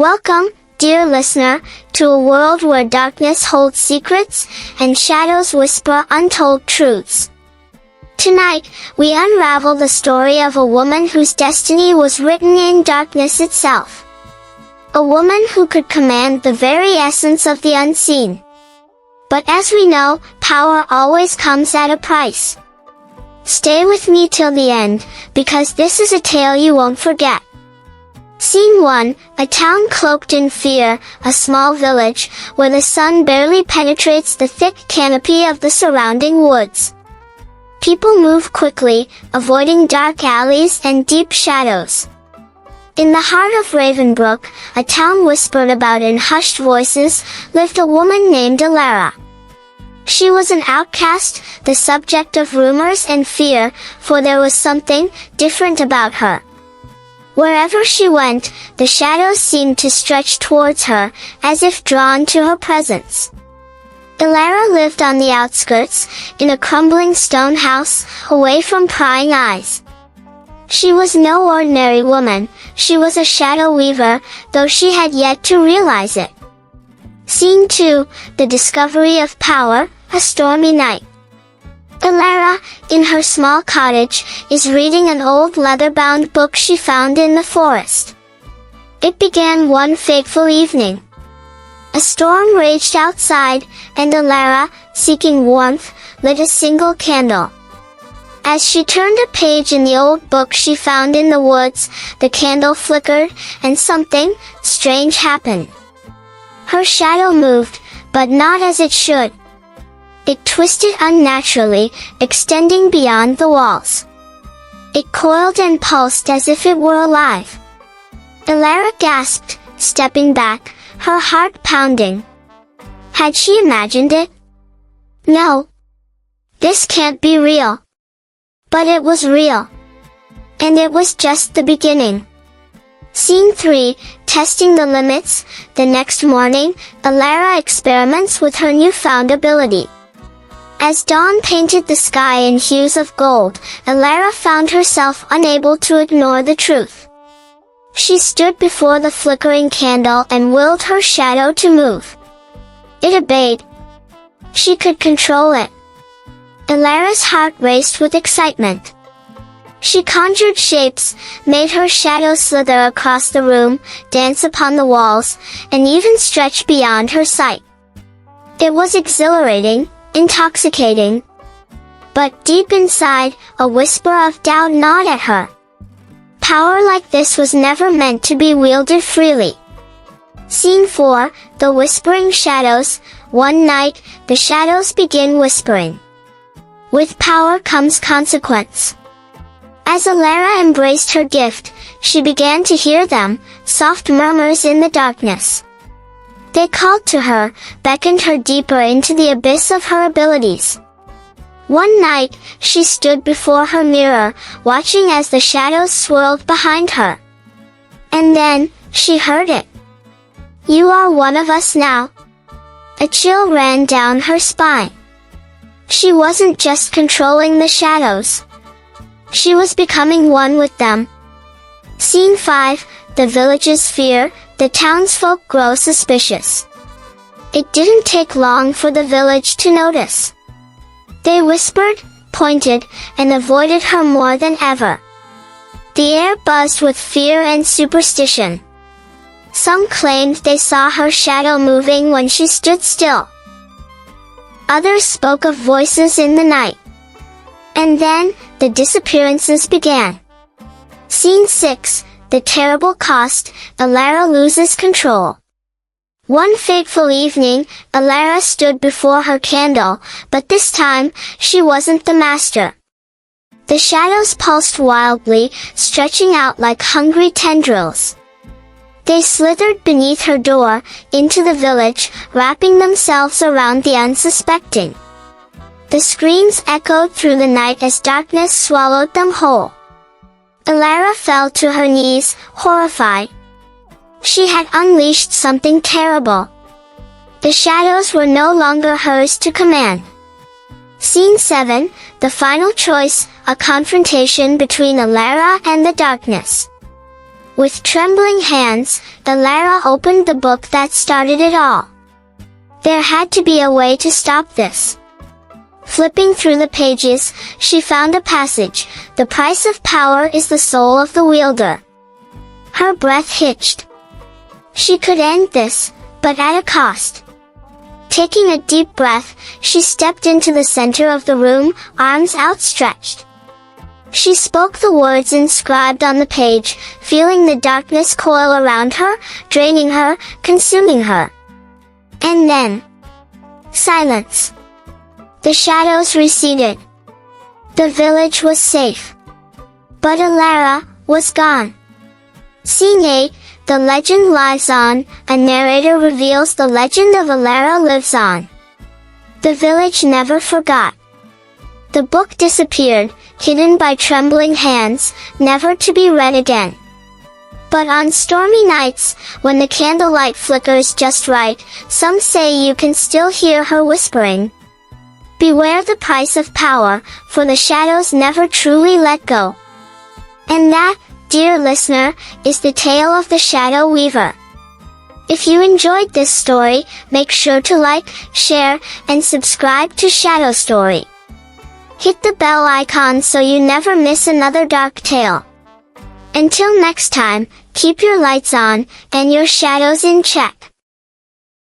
Welcome, dear listener, to a world where darkness holds secrets and shadows whisper untold truths. Tonight, we unravel the story of a woman whose destiny was written in darkness itself. A woman who could command the very essence of the unseen. But as we know, power always comes at a price. Stay with me till the end, because this is a tale you won't forget. Scene 1, a town cloaked in fear, a small village, where the sun barely penetrates the thick canopy of the surrounding woods. People move quickly, avoiding dark alleys and deep shadows. In the heart of Ravenbrook, a town whispered about in hushed voices, lived a woman named Elara. She was an outcast, the subject of rumors and fear, for there was something different about her. Wherever she went, the shadows seemed to stretch towards her, as if drawn to her presence. Elara lived on the outskirts, in a crumbling stone house, away from prying eyes. She was no ordinary woman, she was a shadow weaver, though she had yet to realize it. Scene 2, the discovery of power, a stormy night. Elara, in her small cottage, is reading an old leather-bound book she found in the forest. It began one fateful evening. A storm raged outside, and Elara, seeking warmth, lit a single candle. As she turned a page in the old book she found in the woods, the candle flickered, and something strange happened. Her shadow moved, but not as it should. It twisted unnaturally, extending beyond the walls. It coiled and pulsed as if it were alive. Elara gasped, stepping back, her heart pounding. Had she imagined it? No. This can't be real. But it was real. And it was just the beginning. Scene 3, testing the limits. The next morning, Elara experiments with her newfound ability. As dawn painted the sky in hues of gold, Elara found herself unable to ignore the truth. She stood before the flickering candle and willed her shadow to move. It obeyed. She could control it. Elara's heart raced with excitement. She conjured shapes, made her shadow slither across the room, dance upon the walls, and even stretch beyond her sight. It was exhilarating, intoxicating. But deep inside, a whisper of doubt gnawed at her. Power like this was never meant to be wielded freely. Scene 4, the whispering shadows. One night, the shadows begin whispering. With power comes consequence. As Elara embraced her gift, she began to hear them, soft murmurs in the darkness. They called to her, beckoned her deeper into the abyss of her abilities. One night, she stood before her mirror, watching as the shadows swirled behind her. And then, she heard it. You are one of us now. A chill ran down her spine. She wasn't just controlling the shadows. She was becoming one with them. Scene 5, the village's fear. The townsfolk grow suspicious. It didn't take long for the village to notice. They whispered, pointed, and avoided her more than ever. The air buzzed with fear and superstition. Some claimed they saw her shadow moving when she stood still. Others spoke of voices in the night. And then, the disappearances began. Scene 6, the terrible cost. Elara loses control. One fateful evening, Elara stood before her candle, but this time, she wasn't the master. The shadows pulsed wildly, stretching out like hungry tendrils. They slithered beneath her door, into the village, wrapping themselves around the unsuspecting. The screams echoed through the night as darkness swallowed them whole. Elara fell to her knees, horrified. She had unleashed something terrible. The shadows were no longer hers to command. Scene 7, the final choice, a confrontation between Elara and the darkness. With trembling hands, Elara opened the book that started it all. There had to be a way to stop this. Flipping through the pages, she found a passage. The price of power is the soul of the wielder. Her breath hitched. She could end this, but at a cost. Taking a deep breath, she stepped into the center of the room, arms outstretched. She spoke the words inscribed on the page, feeling the darkness coil around her, draining her, consuming her. And then, silence. The shadows receded. The village was safe. But Elara was gone. Scene 8, The Legend Lives On, a narrator reveals the legend of Elara lives on. The village never forgot. The book disappeared, hidden by trembling hands, never to be read again. But on stormy nights, when the candlelight flickers just right, some say you can still hear her whispering. Beware the price of power, for the shadows never truly let go. And that, dear listener, is the tale of the Shadow Weaver. If you enjoyed this story, make sure to like, share, and subscribe to Shadow Story. Hit the bell icon so you never miss another dark tale. Until next time, keep your lights on, and your shadows in check.